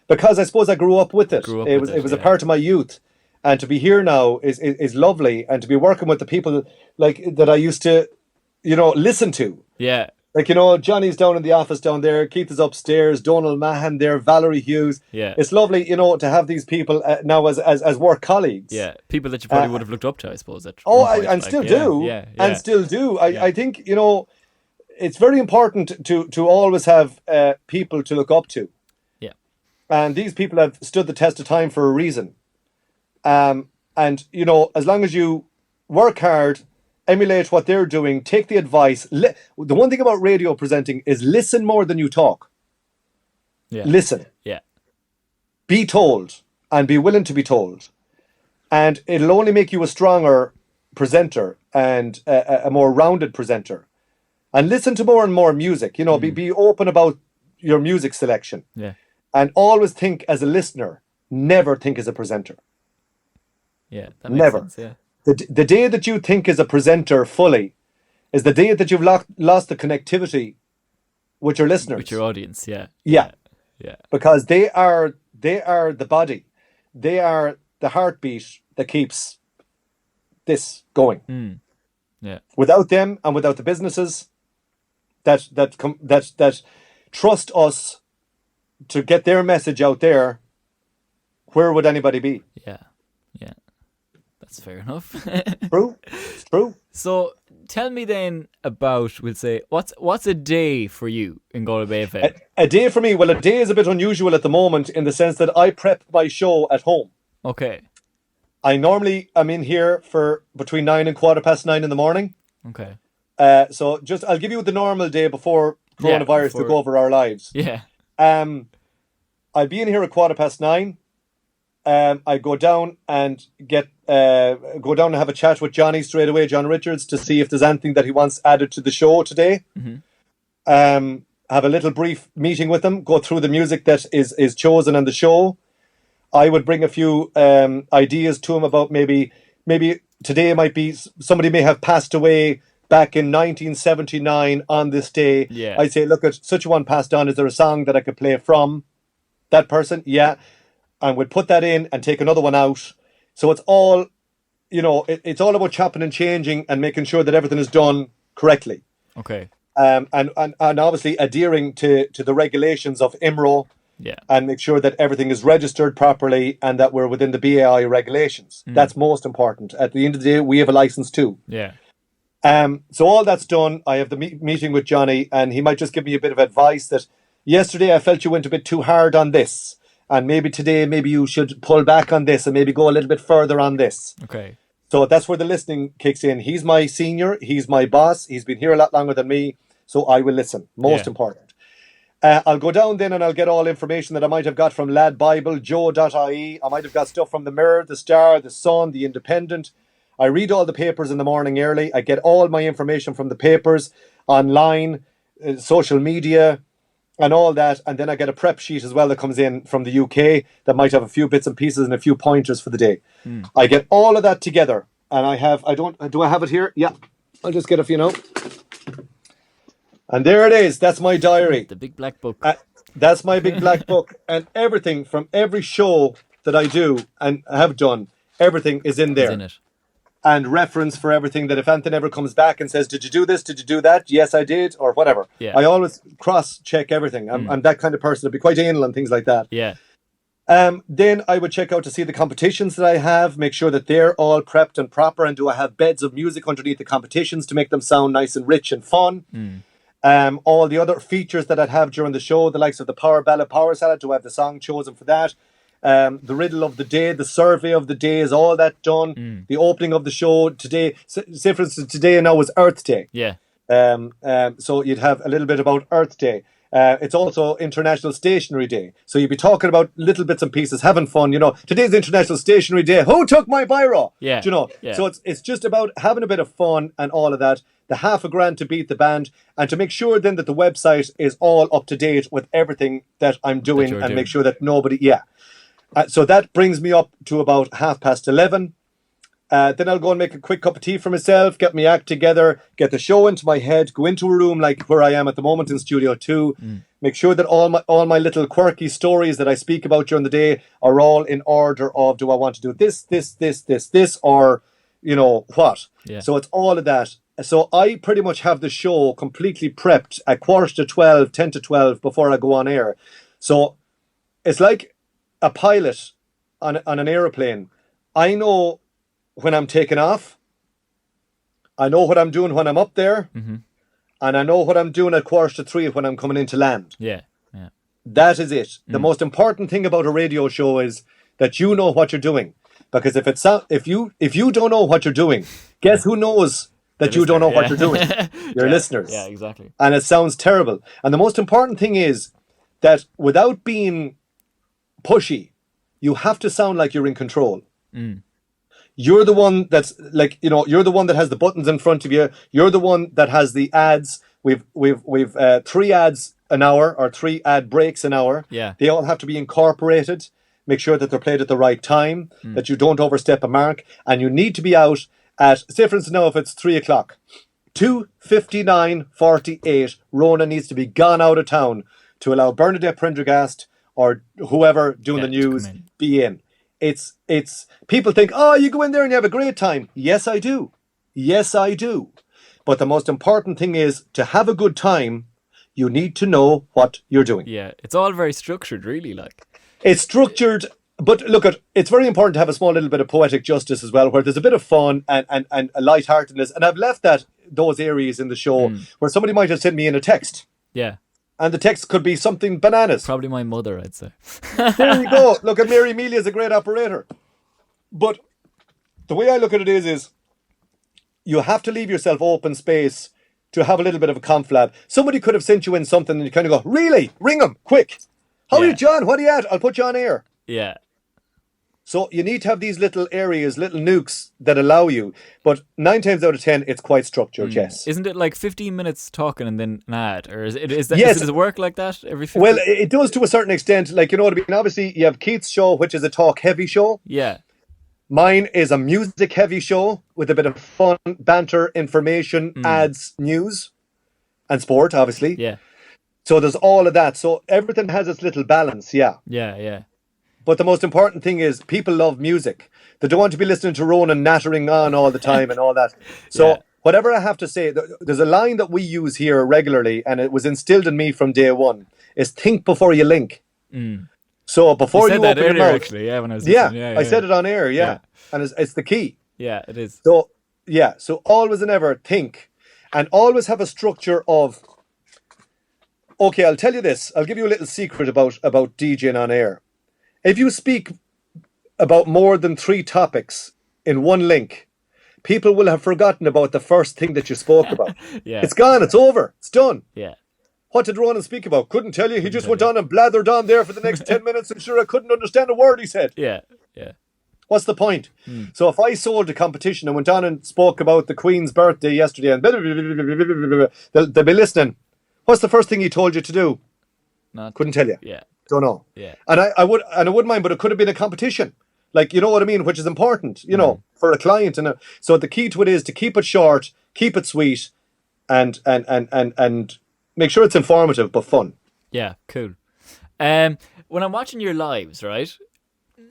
Because I suppose I grew up with it. It was a part of my youth. And to be here now is lovely. And to be working with the people like that I used to, listen to. Yeah. Like, Johnny's down in the office down there. Keith is upstairs. Donald Mahan there. Valerie Hughes. Yeah. It's lovely, to have these people now as work colleagues. Yeah. People that you probably would have looked up to, I suppose. Still do. Yeah. And still do. I think, it's very important to always have people to look up to. Yeah. And these people have stood the test of time for a reason. And, as long as you work hard, emulate what they're doing, take the advice. The one thing about radio presenting is listen more than you talk. Yeah. Listen. Yeah. Be told and be willing to be told. And it'll only make you a stronger presenter and a more rounded presenter. And listen to more and more music. Be open about your music selection. Yeah. And always think as a listener. Never think as a presenter. Yeah, that makes sense, yeah. The day that you think as a presenter fully is the day that you've lost the connectivity with your listeners. With your audience, yeah. Yeah. Yeah. Because they are the body. They are the heartbeat that keeps this going. Yeah. Without them and without the businesses, that trust us to get their message out there, where would anybody be? Yeah. That's fair enough. True. It's true. So tell me then about, we'll say, what's a day for you in Galway Bay FM? A day for me, well, a day is a bit unusual at the moment in the sense that I prep my show at home. Okay. I normally am in here for between 9 and 9:15 in the morning. Okay. So I'll give you the normal day before coronavirus took over our lives. Yeah. I'll be in here at 9:15. I go down and have a chat with Johnny straight away, John Richards, to see if there's anything that he wants added to the show today. Mm-hmm. Have a little brief meeting with him, go through the music that is chosen on the show. I would bring a few ideas to him about maybe today might be somebody may have passed away back in 1979 on this day. Yeah. I'd say, look, at such a one passed on. Is there a song that I could play from that person? Yeah. And we'd put that in and take another one out. So it's all, it's all about chopping and changing and making sure that everything is done correctly. Okay. And obviously adhering to the regulations of IMRO. Yeah. And make sure that everything is registered properly and that we're within the BAI regulations. That's most important. At the end of the day, we have a license too. Yeah. So all that's done. I have the meeting with Johnny, and he might just give me a bit of advice that yesterday I felt you went a bit too hard on this, and maybe today maybe you should pull back on this and maybe go a little bit further on this. Okay. So that's where the listening kicks in. He's my senior. He's my boss. He's been here a lot longer than me, so I will listen. Most important. I'll go down then and I'll get all information that I might have got from Lad Bible, Joe.ie. I might have got stuff from the Mirror, the Star, the Sun, the Independent. I read all the papers in the morning early. I get all my information from the papers, online, social media, and all that. And then I get a prep sheet as well that comes in from the UK that might have a few bits and pieces and a few pointers for the day. I get all of that together. And do I have it here? Yeah. I'll just get a few now. And there it is. That's my diary. The big black book. That's my big black book. And everything from every show that I do and have done, everything is in there. Is in it. And reference for everything that if Anthony ever comes back and says, did you do this? Did you do that? Yes, I did. Or whatever. Yeah. I always cross-check everything. I'm that kind of person. I'd be quite anal and things like that. Yeah. Then I would check out to see the competitions that I have, make sure that they're all prepped and proper. And do I have beds of music underneath the competitions to make them sound nice and rich and fun? All the other features that I'd have during the show, the likes of the Power Ballad, Power Salad, do I have the song chosen for that? The riddle of the day, the survey of the day, is all that done? The opening of the show today, say for instance, today now was Earth Day. Yeah. So you'd have a little bit about Earth Day. It's also International Stationery Day. So you'd be talking about little bits and pieces, having fun. Today's International Stationery Day. Who took my biro? Yeah. Yeah. So it's just about having a bit of fun and all of that. The $50,000 to beat the band, and to make sure then that the website is all up to date with everything that I'm doing, and make sure that nobody. So that brings me up to about 11:30. Then I'll go and make a quick cup of tea for myself, get my act together, get the show into my head, go into a room like where I am at the moment in Studio 2, make sure that all my little quirky stories that I speak about during the day are all in order of, do I want to do this, or, what? Yeah. So it's all of that. So I pretty much have the show completely prepped at 11:45, 10 to 12 before I go on air. So it's like a pilot on an aeroplane. I know when I'm taking off. I know what I'm doing when I'm up there. And I know what I'm doing at 2:45 when I'm coming in to land. Yeah. That is it. The most important thing about a radio show is that you know what you're doing. Because if you don't know what you're doing, guess who knows that you don't know what you're doing? Your listeners. Yeah, exactly. And it sounds terrible. And the most important thing is that without being pushy, you have to sound like you're in control. You're the one that's like, you're the one that has the buttons in front of you. You're the one that has the ads. We've 3 ads an hour, or 3 ad breaks an hour. Yeah. They all have to be incorporated. Make sure that they're played at the right time, that you don't overstep a mark, and you need to be out at, say for instance now, if it's 3 o'clock, 2:59:48, Ronan needs to be gone out of town to allow Bernadette Prendergast or whoever doing the news be in. It's people think, oh, you go in there and you have a great time. Yes, I do. But the most important thing is to have a good time, you need to know what you're doing. Yeah, it's all very structured, really. Like, it's structured, but look, it's very important to have a small little bit of poetic justice as well, where there's a bit of fun and a lightheartedness. And I've left those areas in the show where somebody might have sent me in a text. Yeah. And the text could be something bananas. Probably my mother, I'd say. There you go. Look at Mary Amelia is a great operator. But the way I look at it is you have to leave yourself open space to have a little bit of a conflab. Somebody could have sent you in something and you kind of go, really? Ring them, quick. How are you, John? What are you at? I'll put you on air. Yeah. So you need to have these little areas, little nukes that allow you. But 9 times out of 10, it's quite structured, yes. Isn't it like 15 minutes talking and then an ad? Or is it, yes. Does it work like that every 15? Well, it does to a certain extent. Like, you know what I mean? Obviously, you have Keith's show, which is a talk-heavy show. Yeah. Mine is a music-heavy show with a bit of fun, banter, information, ads, news, and sport, obviously. Yeah. So there's all of that. So everything has its little balance, yeah. Yeah, yeah. But the most important thing is people love music. They don't want to be listening to Ronan nattering on all the time and all that. So whatever I have to say, there's a line that we use here regularly, and it was instilled in me from day one, is think before you link. So before you open your mouth. Actually, when I was listening. I said it on air, and it's the key. Yeah, it is. So so always and ever think, and always have a structure of. Okay, I'll tell you this. I'll give you a little secret about DJing on air. If you speak about more than 3 topics in one link, people will have forgotten about the first thing that you spoke about. It's gone. It's over. It's done. Yeah. What did Ronan speak about? Couldn't tell you. He just went on and blathered on there for the next 10 minutes, and sure, I couldn't understand a word he said. Yeah, yeah. What's the point? So if I sold a competition and went on and spoke about the Queen's birthday yesterday and they'll be listening. What's the first thing he told you to do? Couldn't tell you. Yeah. Don't know. Yeah. And I wouldn't mind, but it could have been a competition. Like, you know what I mean? Which is important, you know, for a client. So the key to it is to keep it short, keep it sweet, and make sure it's informative but fun. Yeah, cool. When I'm watching your lives, right?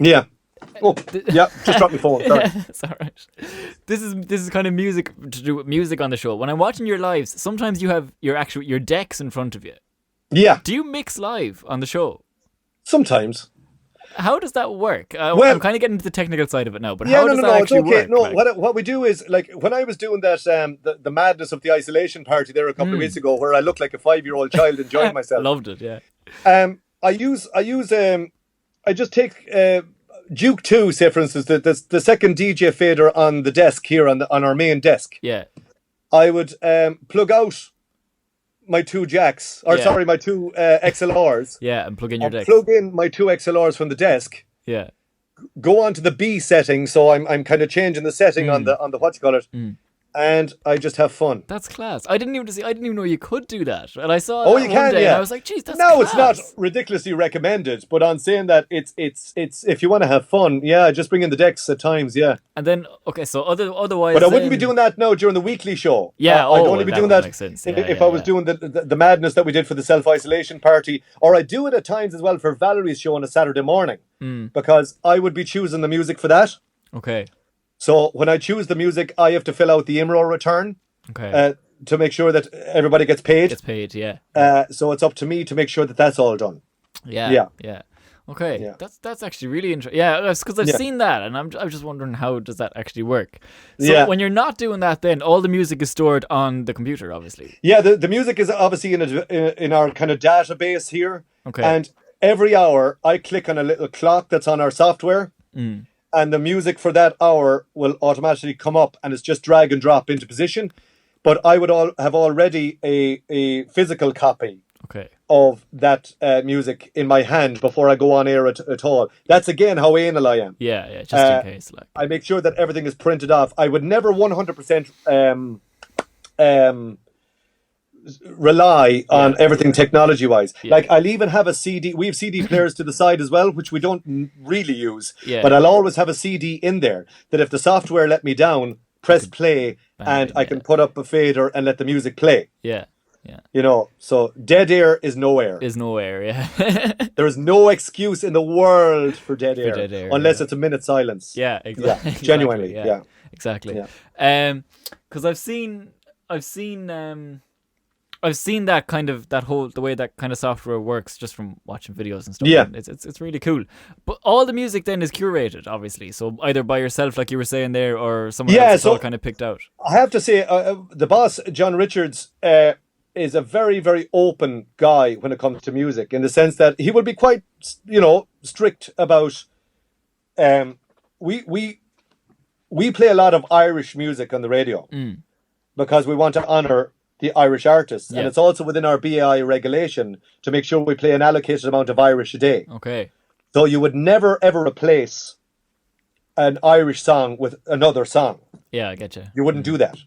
Yeah. Oh, just drop my phone. Sorry. It's all right. This is kind of music to do with music on the show. When I'm watching your lives, sometimes you have your decks in front of you. Yeah. Do you mix live on the show? Sometimes. How does that work? I'm kind of getting into the technical side of it now, but how does that actually it's okay. work? No, like? what we do is, like, when I was doing that, the madness of the isolation party there a couple of weeks ago, where I looked like a 5-year-old child enjoying myself. Loved it, yeah. I just take Duke 2, say for instance, the second DJ fader on the desk here on our main desk. Yeah. I would plug out my 2 jacks, my 2 XLRs. Yeah, and plug in your deck. Plug in my 2 XLRs from the desk. Yeah. Go on to the B setting, so I'm kind of changing the setting on the what you call it, and I just have fun. That's class. I didn't even know you could do that, and I saw. Oh, you can, day, yeah. And I was like, "Geez, that's no, class." It's not ridiculously recommended, but on saying that, it's if you want to have fun, just bring in the decks at times, yeah. And then so otherwise, but I wouldn't be doing that now during the weekly show. Yeah, I'd only be doing that makes sense. if I was doing the madness that we did for the self-isolation party, or I do it at times as well for Valerie's show on a Saturday morning, because I would be choosing the music for that. Okay. So when I choose the music, I have to fill out the IMRO return. Okay. To make sure that everybody gets paid. Yeah. So it's up to me to make sure that that's all done. Yeah. Okay. Yeah. That's actually really interesting. Yeah, because I've seen that, and I'm just wondering, how does that actually work? So when you're not doing that, then all the music is stored on the computer, obviously. Yeah, the music is obviously in our kind of database here. Okay. And every hour I click on a little clock that's on our software. And the music for that hour will automatically come up, and it's just drag and drop into position. But I would have already a physical copy of that music in my hand before I go on air at all. That's again how anal I am. Yeah, just in case. Like, I make sure that everything is printed off. I would never 100% rely on everything technology-wise. Like, I'll even have a CD. We have CD players to the side as well, which we don't really use. But I'll always have a CD in there that if the software let me down, press play, and I can put up a fader and let the music play. Yeah. You know, so dead air is no air. Yeah. There is no excuse in the world for dead air, unless it's a minute silence. Yeah, exactly. Genuinely, Exactly. Because I've seen I've seen that kind of the way that kind of software works just from watching videos and stuff. Yeah. And it's really cool. But all the music then is curated, obviously. So either by yourself, like you were saying there, or someone else. It's all kind of picked out. I have to say, the boss, John Richards, is a very, very open guy when it comes to music, in the sense that he will be quite, strict about. We play a lot of Irish music on the radio because we want to honour the Irish artists, and it's also within our BAI regulation to make sure we play an allocated amount of Irish a day. Okay. So you would never ever replace an Irish song with another song. Yeah, I get you. You wouldn't do that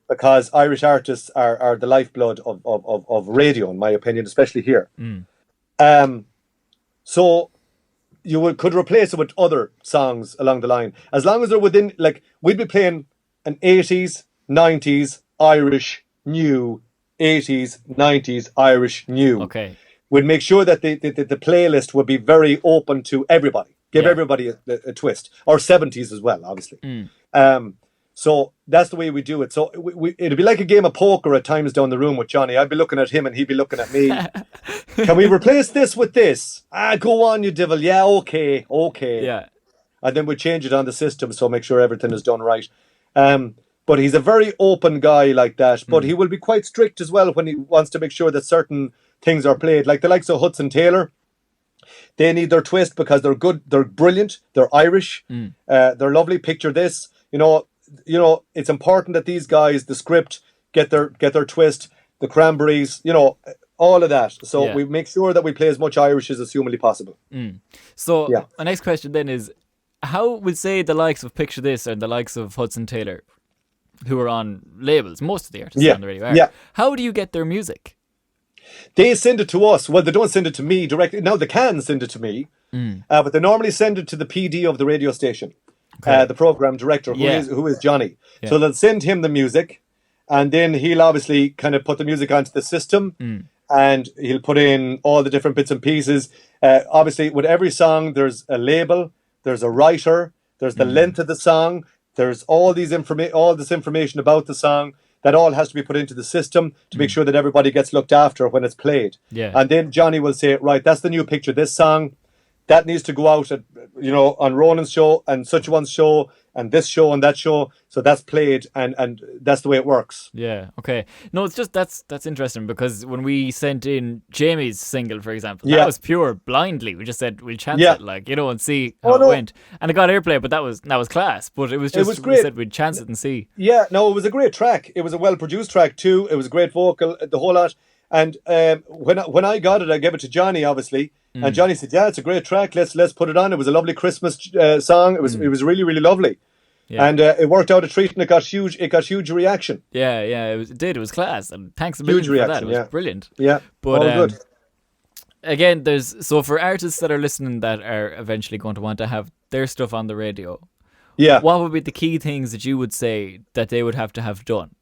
because Irish artists are the lifeblood of radio, in my opinion, especially here. So you could replace it with other songs along the line, as long as they're within. Like, we'd be playing an 80s, 90s Irish new, 80s, 90s Irish new. Okay. We'd make sure that the playlist would be very open to everybody. Give everybody a twist. Or 70s as well, obviously. So that's the way we do it. So it'd be like a game of poker at times down the room with Johnny. I'd be looking at him and he'd be looking at me. Can we replace this with this? Go on, you devil. Yeah, okay. Yeah. And then we change it on the system, so make sure everything is done right. But he's a very open guy like that. But he will be quite strict as well when he wants to make sure that certain things are played. Like the likes of Hudson Taylor, they need their twist because they're good, they're brilliant, they're Irish, they're lovely. Picture this, it's important that these guys, the script, get their twist. The Cranberries, all of that. So we make sure that we play as much Irish as humanly possible. So my next question then is, how would say the likes of Picture This and the likes of Hudson Taylor, who are on labels, most of the artists on the radio are, how do you get their music? They send it to us. Well, they don't send it to me directly. Now they can send it to me, but they normally send it to the PD of the radio station, the program director, who is Johnny. Yeah. So they'll send him the music, and then he'll obviously kind of put the music onto the system, and he'll put in all the different bits and pieces. Obviously, with every song, there's a label, there's a writer, there's the length of the song, there's all this information about the song. That all has to be put into the system to make sure that everybody gets looked after when it's played. Yeah. And then Johnny will say, right, that's the new Picture This song. That needs to go out at, on Ronan's show and such one's show and this show and that show. So that's played and that's the way it works. Yeah, okay. No, it's just that's interesting because when we sent in Jamie's single, for example, that was pure blindly. We just said we'll chance it, and see how it went. And it got airplay, but that was class. But it was great. We said we'd chance it and see. Yeah, no, it was a great track. It was a well-produced track too. It was a great vocal, the whole lot. And when I got it, I gave it to Johnny, obviously. And Johnny said, "Yeah, it's a great track. Let's put it on." It was a lovely Christmas song. It was really, really lovely. Yeah. And it worked out a treat, and it got huge reaction. Yeah, it did. It was class, and thanks a million for that. It was brilliant. Yeah, but all good. Again, for artists that are listening that are eventually going to want to have their stuff on the radio. Yeah, what would be the key things that you would say that they would have to have done?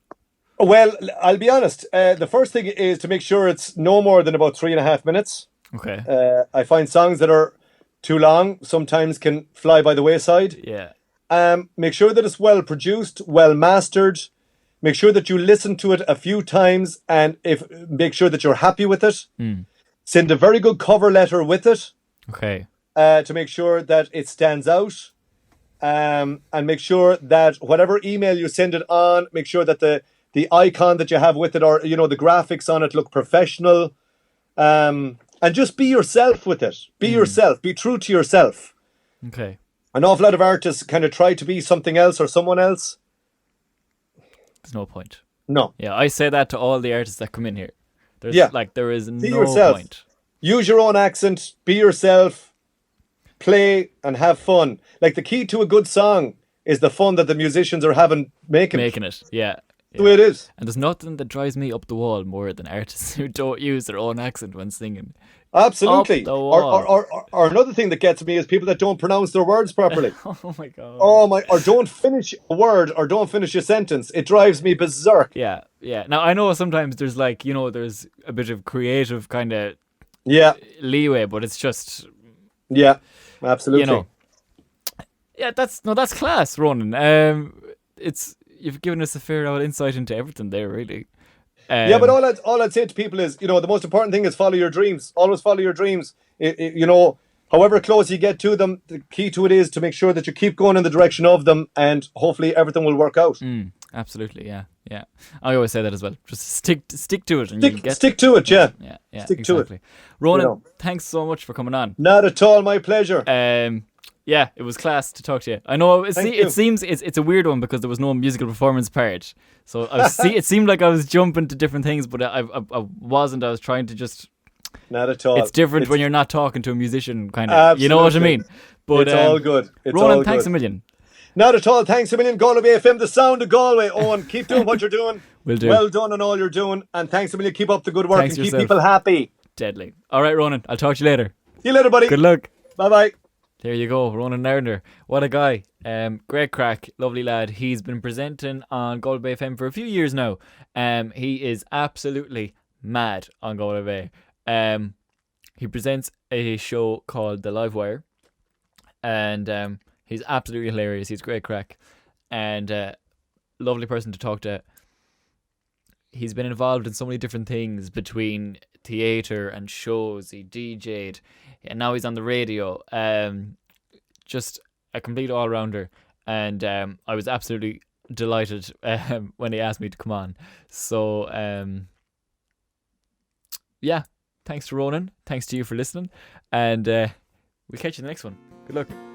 Well, I'll be honest. The first thing is to make sure it's no more than about 3.5 minutes. Okay. I find songs that are too long sometimes can fly by the wayside. Yeah. Make sure that it's well produced, well mastered. Make sure that you listen to it a few times, and make sure that you're happy with it. Send a very good cover letter with it. Okay. To make sure that it stands out. And make sure that whatever email you send it on, make sure that the icon that you have with it, or the graphics on it, look professional. And just be yourself with it. Be yourself. Be true to yourself. Okay. An awful lot of artists kind of try to be something else or someone else. There's no point. No. Yeah, I say that to all the artists that come in here. There is be no yourself. point. Use your own accent. Be yourself. Play and have fun. Like, the key to a good song is the fun that the musicians are having making it. Yeah. The way it is. And there's nothing that drives me up the wall more than artists who don't use their own accent when singing. Absolutely. Up the wall. Or another thing that gets me is people that don't pronounce their words properly. Oh my god. Or don't finish a word or don't finish a sentence. It drives me berserk. Yeah. Now I know sometimes there's there's a bit of creative kind of leeway, but it's just absolutely. Yeah, that's class, Ronan. It's you've given us a fair old insight into everything there, really. Yeah, but all I'd say to people is, the most important thing is follow your dreams. Always follow your dreams. However close you get to them, the key to it is to make sure that you keep going in the direction of them, and hopefully everything will work out. Absolutely, yeah. I always say that as well. Just stick to it, and stick to it. Yeah, stick to it. Ronan, thanks so much for coming on. Not at all, my pleasure. Yeah, it was class to talk to you. I know it seems it's a weird one because there was no musical performance part. So it seemed like I was jumping to different things, but I wasn't. I was trying to just. Not at all. It's different when you're not talking to a musician, kind of. Absolutely. You know what I mean? But it's all good. Ronan, thanks a million. Not at all. Thanks a million. Galway Bay FM, the sound of Galway. Owen, keep doing what you're doing. Will do. Well done on all you're doing, and thanks a million. Keep up the good work. Thanks and yourself. Keep people happy. Deadly. All right, Ronan. I'll talk to you later. See you later, buddy. Good luck. Bye. There you go, Ronan Lardner. What a guy. Great crack, lovely lad. He's been presenting on Galway Bay FM for a few years now. He is absolutely mad on Galway Bay. He presents a show called The Live Wire, and he's absolutely hilarious. He's great crack, and lovely person to talk to. He's been involved in so many different things between theatre and shows. He DJ'd, and now he's on the radio. Just a complete all-rounder, and I was absolutely delighted when he asked me to come on. So yeah, thanks to Ronan, thanks to you for listening, and we'll catch you in the next one. Good luck.